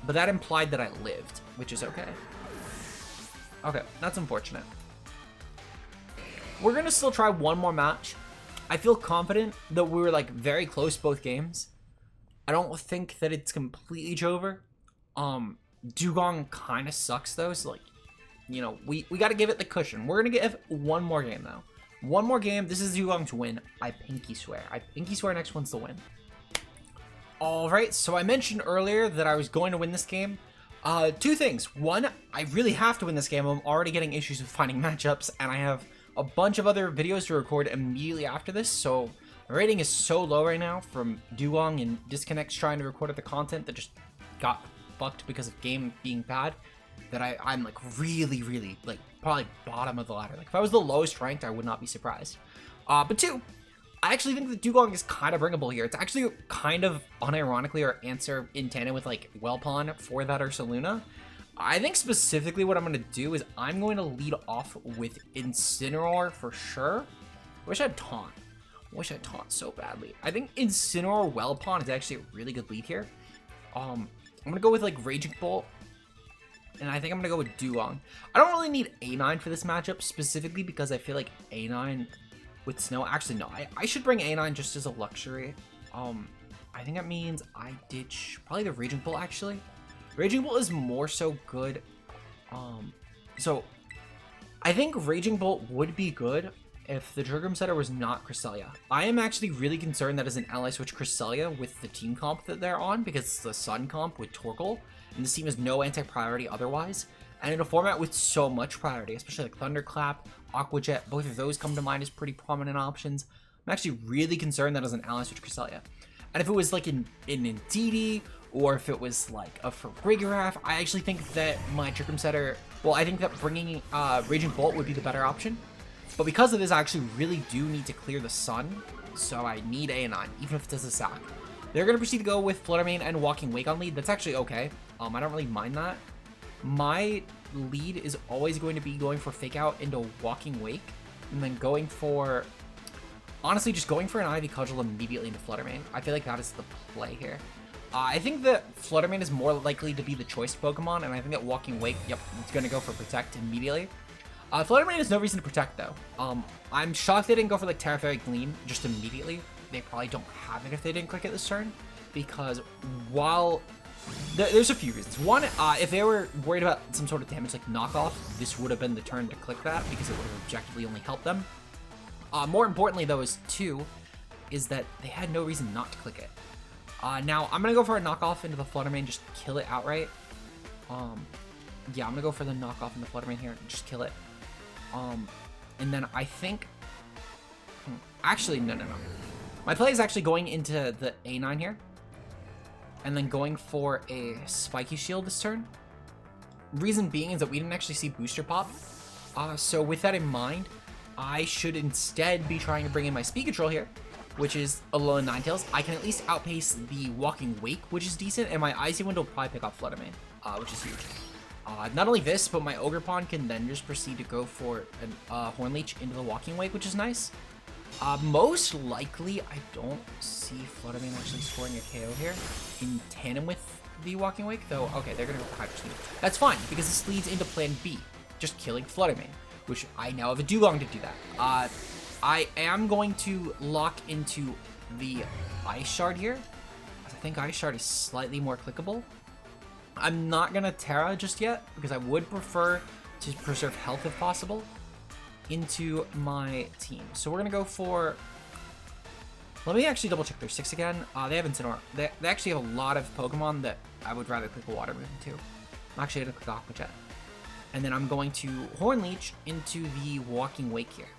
But that implied that I lived, which is okay. Okay, that's unfortunate. We're gonna still try one more match. I feel confident that we were like very close both games. I don't think that it's completely over. Dewgong kind of sucks though, so like, you know, we got to give it the cushion. We're gonna give one more game though. One more game. This is Dewgong to win. I pinky swear. I pinky swear next one's the win. All right, so I mentioned earlier that I was going to win this game. Two things. One, I really have to win this game. I'm already getting issues with finding matchups, and I have a bunch of other videos to record immediately after this, so my rating is so low right now from Dewgong and Disconnects trying to record the content that just got fucked because of game being bad, that I'm like really like probably bottom of the ladder. Like if I was the lowest ranked, I would not be surprised. But two, I actually think that Dewgong is kind of bringable here. It's actually kind of unironically our answer in tandem with like Whelpon for that Ursaluna. I think specifically what I'm going to do is I'm going to lead off with Incineroar for sure. I wish I had Taunt. So badly. I think Incineroar Whelpon is actually a really good lead here. I'm going to go with like Raging Bolt. And I think I'm going to go with Dewgong. I don't really need A9 for this matchup specifically because I feel like A9 with Snow. Actually, no. I should bring A9 just as a luxury. I think that means I ditch probably the Raging Bolt actually. Raging Bolt is more so good. So I think Raging Bolt would be good if the Trick Room Setter was not Cresselia. I am actually really concerned that as an ally switch Cresselia with the team comp that they're on because it's the Sun comp with Torkoal, and this team has no anti-priority otherwise. And in a format with so much priority, especially like Thunderclap, Aqua Jet, both of those come to mind as pretty prominent options. I'm actually really concerned that as an ally switch Cresselia. And if it was like in Indeedee, or if it was like a Farigiraf, I actually think that my Trick Room Setter, well, I think that bringing Raging Bolt would be the better option. But because of this, I actually really do need to clear the Sun, so I need A9, even if it does a sack. They're going to proceed to go with Flutter Mane and Walking Wake on lead. That's actually okay. I don't really mind that. My lead is always going to be going for Fake Out into Walking Wake, and then going for, honestly, just going for an Ivy Cudgel immediately into Flutter Mane. I feel like that is the play here. I think that Flutter Mane is more likely to be the choice Pokemon, and I think that Walking Wake, yep, it's going to go for Protect immediately. Flutter Mane has no reason to Protect, though. I'm shocked they didn't go for, like, Terra Fairy Gleam just immediately. They probably don't have it if they didn't click it this turn, because while... There's a few reasons. One, if they were worried about some sort of damage like knockoff, this would have been the turn to click that, because it would have objectively only helped them. More importantly, though, is that they had no reason not to click it. Now, I'm going to go for a knockoff into the Flutter Mane, just kill it outright. Yeah, I'm going to go for the knockoff into Flutter Mane here, and just kill it. And then I think... Actually, no. My play is actually going into the A9 here. And then going for a Spiky Shield this turn. Reason being is that we didn't actually see Booster Pop. So with that in mind, I should instead be trying to bring in my Speed Control here, which is a low in Ninetales. I can at least outpace the Walking Wake, which is decent, and my Icy Wind will probably pick off Flutter Mane, which is huge. Not only this, but my Ogerpon can then just proceed to go for a Horn Leech into the Walking Wake, which is nice. Most likely, I don't see Flutter Mane actually scoring a KO here in tandem with the Walking Wake, though. Okay, they're going to go Hyper Speed. That's fine, because this leads into Plan B, just killing Flutter Mane, which I now have a Dewgong to do that. I am going to lock into the Ice Shard here. I think Ice Shard is slightly more clickable. I'm not going to Terra just yet, because I would prefer to preserve health if possible into my team. So we're going to go for... Let me actually double check their 6 again. They have Incineroar. They actually have a lot of Pokemon that I would rather click a Water Move into. I'm actually going to click Aqua Jet. And then I'm going to Horn Leech into the Walking Wake here.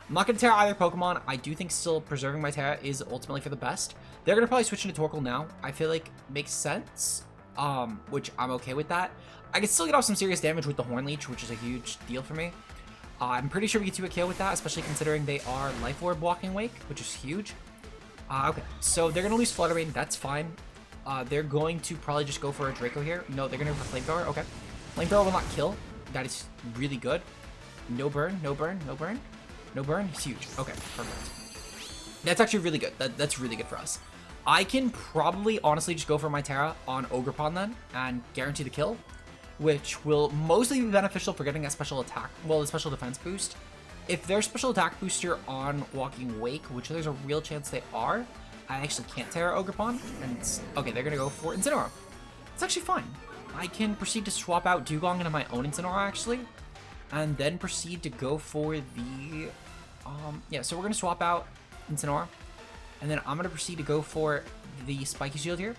I'm not going to Terra either Pokemon. I do think still preserving my Terra is ultimately for the best. They're going to probably switch into Torkoal now. I feel like makes sense, which I'm okay with that. I can still get off some serious damage with the Horn Leech, which is a huge deal for me. I'm pretty sure we get to a KO with that, especially considering they are Life Orb Walking Wake, which is huge. Okay, so they're going to lose Flutter Mane. That's fine. They're going to probably just go for a Draco here. No, they're going to go for Flamethrower. Okay. Flamethrower will not kill. That is really good. No burn, no burn, no burn. No burn. It's huge. Okay, perfect. That's actually really good. That's really good for us. I can probably honestly just go for my Terra on Ogerpon then and guarantee the kill, which will mostly be beneficial for getting that special attack, well, the special defense boost. If their special attack booster on Walking Wake, which there's a real chance they are, I actually can't Terra Ogerpon, and okay, they're gonna go for Incineroar. It's actually fine. I can proceed to swap out Dewgong into my own Incineroar actually, and then proceed to go for the, yeah, so we're gonna swap out Incineroar, and then I'm gonna proceed to go for the Spiky Shield here.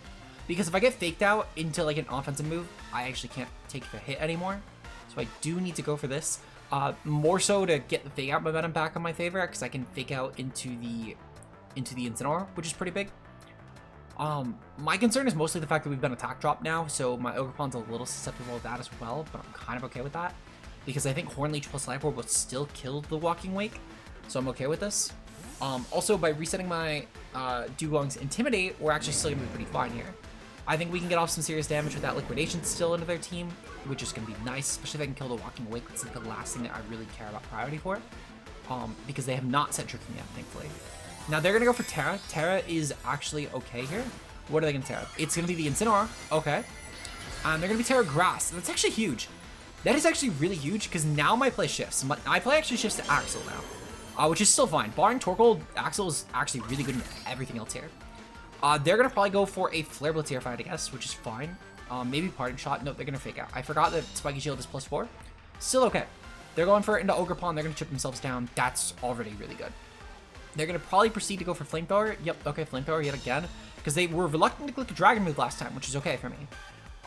Because if I get faked out into like an offensive move, I actually can't take the hit anymore. So I do need to go for this. More so to get the fake out momentum back on my favor, because I can fake out into the Incineroar, which is pretty big. My concern is mostly the fact that we've been attack drop now, so my Ogerpon's a little susceptible to that as well, but I'm kind of okay with that. Because I think Horn Leech plus Life Orb will still kill the Walking Wake, so I'm okay with this. Also, by resetting my Dewgong's Intimidate, we're actually still going to be pretty fine here. I think we can get off some serious damage with that Liquidation still into their team, which is going to be nice, especially if I can kill the Walking Awake. That's like the last thing that I really care about priority for, because they have not set Tricking yet, thankfully. Now, they're going to go for Terra. Terra is actually okay here. What are they going to Terra? It's going to be the Incineroar. Okay. And they're going to be Terra Grass. That's actually huge. That is actually really huge, because now my play shifts. My play actually shifts to Axel now, which is still fine. Barring Torkoal, Axel is actually really good in everything else here. They're going to probably go for a Flare Blitz here, if I had to guess, which is fine. Maybe Parting Shot. Nope, they're going to Fake Out. I forgot that Spiky Shield is +4. Still okay. They're going for it into Ogre Pawn. They're going to chip themselves down. That's already really good. They're going to probably proceed to go for Flamethrower. Yep, okay, Flamethrower yet again. Because they were reluctant to click a Dragon move last time, which is okay for me.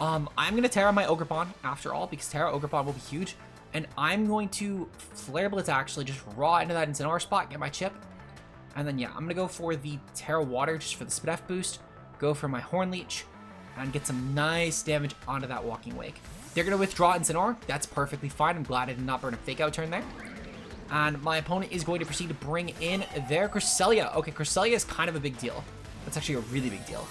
I'm going to Terra my Ogre Pawn after all, because Terra Ogre Pawn will be huge. And I'm going to Flare Blitz actually, just raw into that Incineroar spot, get my chip. And then, yeah, I'm going to go for the Terra Water just for the Spidef boost. Go for my Horn Leech and get some nice damage onto that Walking Wake. They're going to withdraw Incineroar. That's perfectly fine. I'm glad I did not burn a Fake Out turn there. And my opponent is going to proceed to bring in their Cresselia. Okay, Cresselia is kind of a big deal. That's actually a really big deal.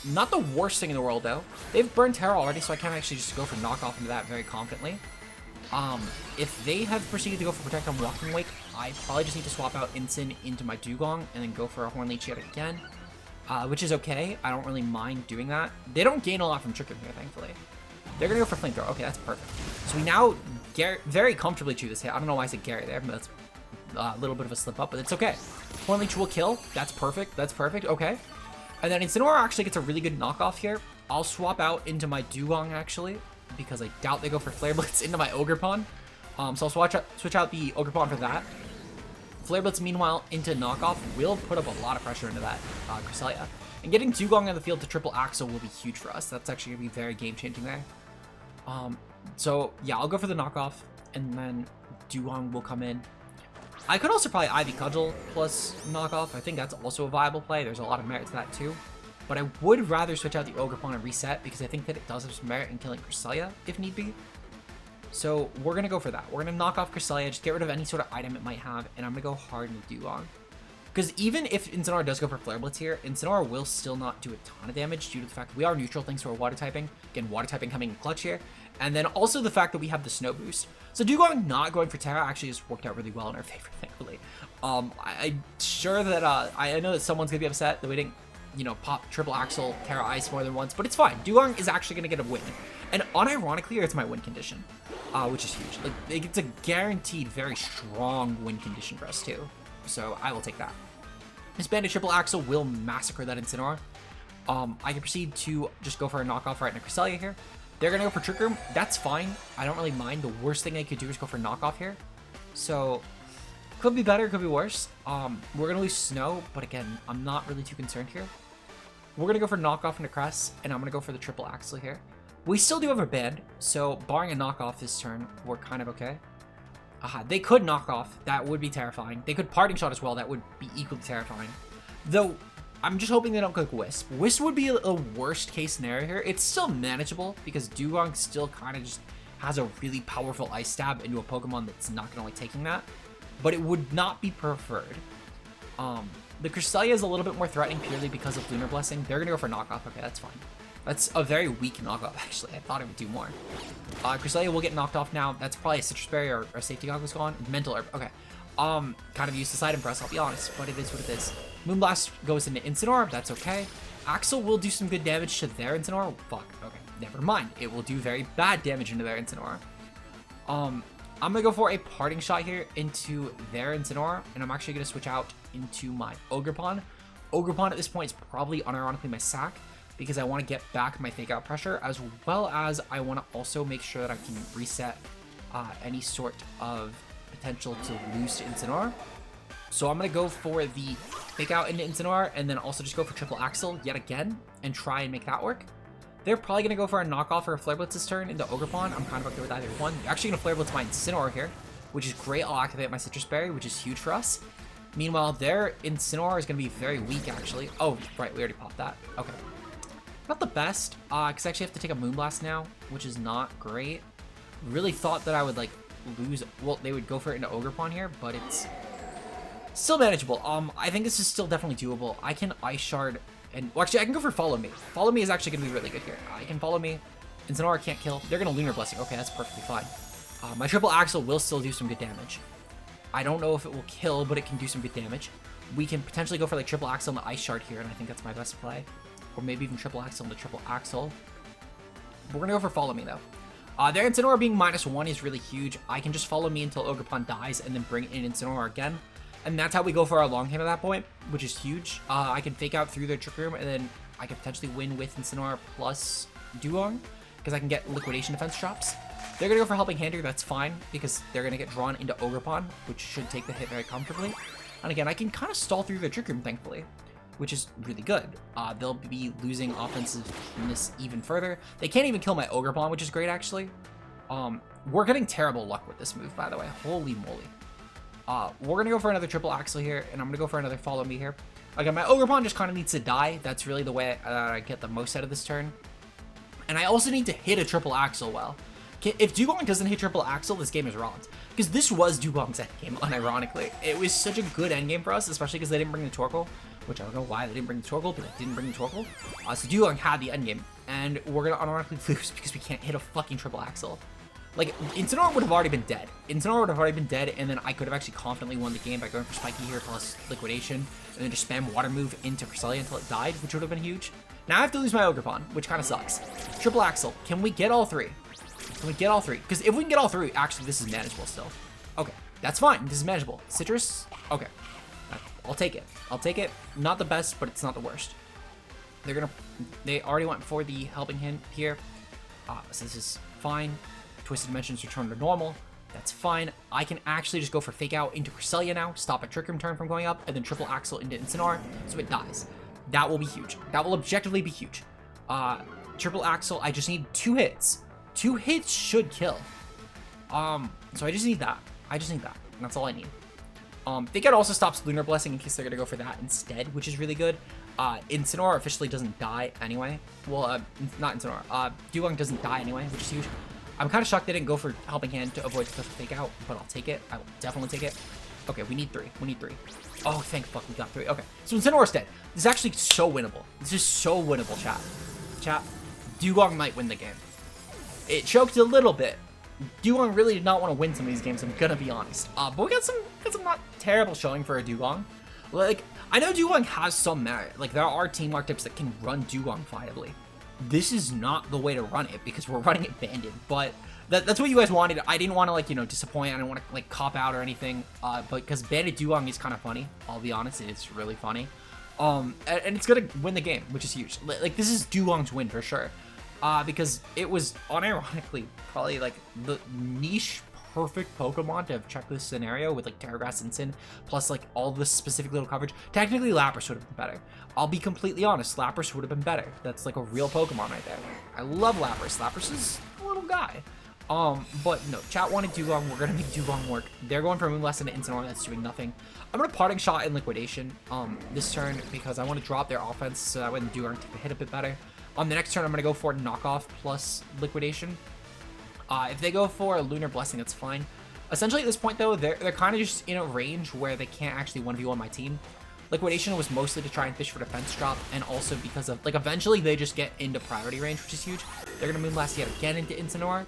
Not the worst thing in the world, though. They've burned Terra already, so I can actually just go for knockoff into that very confidently. If they have proceeded to go for Protect on Walking Wake, I probably just need to swap out Incin into my Dewgong and then go for a Horn Leech yet again, which is okay. I don't really mind doing that. They don't gain a lot from Tricking here, thankfully. They're going to go for Flamethrower. Okay, that's perfect. So we now very comfortably chew this hit. I don't know why I said Gary there, but that's a little bit of a slip up, but it's okay. Horn Leech will kill. That's perfect. That's perfect. Okay. And then Incineroar actually gets a really good knockoff here. I'll swap out into my Dewgong, actually, because I doubt they go for Flare Blitz into my Ogre Pawn. So I'll switch out the Ogre Pawn for that. Flare Blitz, meanwhile, into knockoff will put up a lot of pressure into that Cresselia. And getting Dewgong on the field to triple Axel will be huge for us. That's actually going to be very game-changing there. So, yeah, I'll go for the knockoff, and then Dewgong will come in. I could also probably Ivy Cudgel plus knockoff. I think that's also a viable play. There's a lot of merit to that, too. But I would rather switch out the Ogre Pawn and reset, because I think that it does have some merit in killing Cresselia, if need be. So we're going to go for that. We're going to knock off Cresselia, just get rid of any sort of item it might have, and I'm going to go hard into Dewgong. Because even if Incineroar does go for Flare Blitz here, Incineroar will still not do a ton of damage due to the fact that we are neutral thanks to our Water typing. Again, Water typing coming in clutch here. And then also the fact that we have the Snow Boost. So Dewgong not going for Terra actually has worked out really well in our favor, thankfully. I'm sure that, I know that someone's going to be upset that we didn't, you know, pop triple Axel, Terra Ice more than once, but it's fine. Dewgong is actually going to get a win. And unironically, it's my win condition, which is huge. Like, it's a guaranteed very strong win condition for us, too. So I will take that. This Bandit triple Axel will massacre that Incineroar. I can proceed to just go for a knockoff right into Cresselia here. They're going to go for Trick Room. That's fine. I don't really mind. The worst thing I could do is go for knockoff here. So, could be better, could be worse. We're going to lose Snow, but again, I'm not really too concerned here. We're going to go for knockoff into Cress, and I'm going to go for the triple Axel here. We still do have a band, so barring a knockoff this turn, we're kind of okay. They could knock off. That would be terrifying. They could Parting Shot as well. That would be equally terrifying. Though, I'm just hoping they don't click Wisp. Wisp would be a worst case scenario here. It's still manageable because Dewgong still kind of just has a really powerful Ice Stab into a Pokemon that's not going to like taking that. But it would not be preferred. The Cresselia is a little bit more threatening purely because of Lunar Blessing. They're going to go for knockoff. Okay, that's fine. That's a very weak knockoff, actually. I thought it would do more. Cresselia will get knocked off now. That's probably a Citrus Berry or a Safety Goggles gone. Mental Herb. Okay. Kind of used this item press, I'll be honest, but it is what it is. Moonblast goes into Incineroar. That's okay. Axel will do some good damage to their Incineroar. Fuck. Okay. Never mind. It will do very bad damage into their Incineroar. I'm going to go for a Parting Shot here into their Incineroar, and I'm actually going to switch out into my Ogre Pawn. Ogre Pawn at this point is probably unironically my sack, because I want to get back my Fake Out pressure, as well as I want to also make sure that I can reset any sort of potential to lose to Incineroar. So I'm going to go for the Fake Out into Incineroar, and then also just go for triple Axel yet again, and try and make that work. They're probably going to go for a knockoff or a Flare Blitz this turn into Ogre Pawn. I'm kind of okay with either one. They're actually going to Flare Blitz my Incineroar here, which is great. I'll activate my Citrus Berry, which is huge for us. Meanwhile, their Incineroar is going to be very weak, actually. Oh, right, we already popped that. Okay. Not the best, because I actually have to take a Moonblast now, which is not great. Really thought that I would, like, lose... Well, they would go for it into Ogre Pawn here, but it's Still manageable. I think this is still definitely doable. I can Ice Shard, and well, actually, I can go for Follow Me. Follow Me is actually going to be really good here. I can Follow Me. Incineroar can't kill. They're going to Lunar Blessing. Okay, that's perfectly fine. My triple Axel will still do some good damage. I don't know if it will kill, but it can do some good damage. We can potentially go for like triple Axel and the Ice Shard here, and I think that's my best play. Or maybe even triple Axel and the triple Axel. We're going to go for Follow Me, though. Their Incineroar being -1 is really huge. I can just Follow Me until Ogerpon dies and then bring in Incineroar again. And that's how we go for our long game at that point, which is huge. I can fake out through their Trick Room, and then I can potentially win with Incineroar plus Dewgong, because I can get Liquidation Defense drops. They're going to go for Helping Hand here. That's fine, because they're going to get drawn into Ogerpon, which should take the hit very comfortably. And again, I can kind of stall through their Trick Room, thankfully, which is really good. They'll be losing offensiveness even further. They can't even kill my Ogerpon, which is great, actually. We're getting terrible luck with this move, by the way. Holy moly. We're going to go for another triple Axel here, and I'm going to go for another Follow Me here. Again, my Ogerpon just kind of needs to die. That's really the way I get the most out of this turn. And I also need to hit a triple Axel well. If Dewgong doesn't hit triple Axel, this game is robbed. Because this was Dewgong's endgame, unironically. It was such a good endgame for us, especially because they didn't bring the Torkoal. Which I don't know why they didn't bring the Torkoal, but they didn't bring the Torkoal. So Dewgong had the endgame. And we're going to unironically lose because we can't hit a fucking triple Axel. Like, Incineroar would have already been dead. Incineroar would have already been dead, and then I could have actually confidently won the game by going for Spiky here plus Liquidation, and then just spam Water Move into Cresselia until it died, which would have been huge. Now I have to lose my Ogerpon, which kind of sucks. Triple Axel. Can we get all three? Can we get all three? Because if we can get all three, actually, this is manageable still. Okay, that's fine. This is manageable. Citrus? Okay. I'll take it. I'll take it. Not the best, but it's not the worst. They already went for the Helping Hand here. So this is fine. Twisted Dimensions return to normal. That's fine. I can actually just go for Fake Out into Cresselia now, stop a Trick Room turn from going up, and then triple Axel into Incineroar, so it dies. That will be huge. That will objectively be huge. Triple Axel, I just need 2 hits. 2 hits should kill. So I just need that. I just need that. And that's all I need. Fake Out also stops Lunar Blessing in case they're going to go for that instead, which is really good. Incineroar officially doesn't die anyway. Well, not Incineroar. Dewgong doesn't die anyway, which is huge. I'm kind of shocked they didn't go for Helping Hand to avoid the Fake Out, but I'll take it. I will definitely take it. Okay, we need 3. We need 3. Oh, thank fuck, we got 3. Okay, so Incineroar's dead. This is actually so winnable. This is so winnable, chat. Chat, Dewgong might win the game. It choked a little bit. Dewgong really did not want to win some of these games, I'm gonna be honest. But we got some not terrible showing for a Dewgong. Like, I know Dewgong has some merit. Like, there are team archetypes that can run Dewgong viably. This is not the way to run it because we're running it banded, but that's what you guys wanted. I didn't want to, like, you know, disappoint. I didn't want to, like, cop out or anything, but because banded Dewgong is kind of funny. I'll be honest, it's really funny. And it's gonna win the game, which is huge. Like, this is Dewgong's win for sure, because it was unironically probably like the niche perfect Pokemon to have checked this scenario with like Terra Grass and Sin, plus like all this specific little coverage. Technically, Lapras would have been better. I'll be completely honest, Lapras would have been better. That's like a real Pokemon right there. I love Lapras. Lapras is a little guy. But no, chat wanted Dewgong. We're gonna make Dewgong work. They're going for Moonblast into Incineroar. That's doing nothing. I'm gonna Parting Shot in Liquidation this turn because I want to drop their offense so that when Dewgong take the hit a bit better. On the next turn, I'm gonna go for Knockoff plus Liquidation. If they go for a Lunar Blessing, that's fine. Essentially, at this point, though, they're kind of just in a range where they can't actually 1v1 my team. Liquidation was mostly to try and fish for defense drop, and also because of, like, eventually they just get into priority range, which is huge. They're going to Moonblast yet again into Incineroar.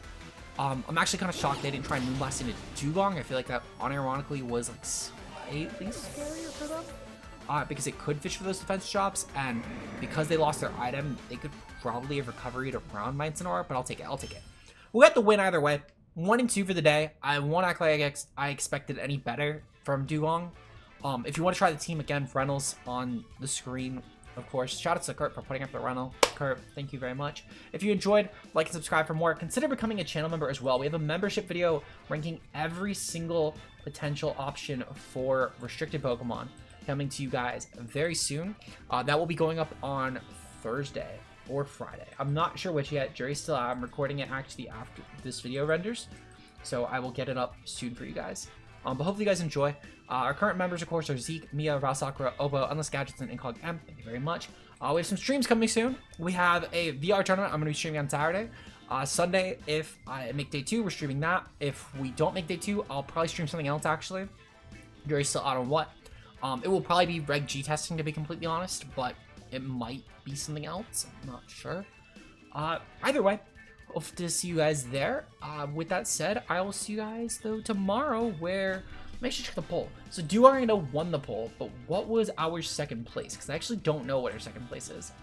I'm actually kind of shocked they didn't try and Moonblast into Dewgong. I feel like that, unironically, was, like, slightly scarier for them. Because it could fish for those defense drops, and because they lost their item, they could probably have recovered around my Incineroar, but I'll take it. I'll take it. We'll get the win either way. 1 and 2 for the day. I won't act like I expected any better from Dewgong. If you want to try the team again, Reynolds on the screen, of course. Shout out to Kurt for putting up the Reynolds. Kurt, thank you very much. If you enjoyed, like and subscribe for more. Consider becoming a channel member as well. We have a membership video ranking every single potential option for restricted Pokemon coming to you guys very soon. That will be going up on Thursday or Friday. I'm not sure which yet. Jury's still out. I'm recording it actually after this video renders, so I will get it up soon for you guys. But hopefully you guys enjoy. Our current members, of course, are Zeke, Mia, Rasakura, Obo, Unless Gadgets, and Incog M. Thank you very much. We have some streams coming soon. We have a VR tournament I'm going to be streaming on Saturday. Sunday, if I make day 2, we're streaming that. If we don't make day 2, I'll probably stream something else, actually. Jury's still out on what. It will probably be Reg G testing, to be completely honest, but it might be something else. I'm not sure. Either way, hope to see you guys there. With that said, I will see you guys, though, tomorrow, where... Make sure to check the poll. So Duarino won the poll, but what was our second place? Because I actually don't know what our second place is.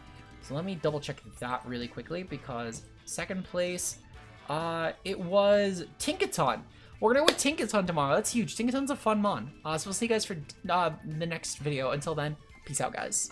So let me double check that really quickly, because second place, it was Tinkaton. We're gonna go with Tinkaton tomorrow. That's huge. Tinkaton's a fun mon. So we'll see you guys for the next video. Until then, peace out, guys.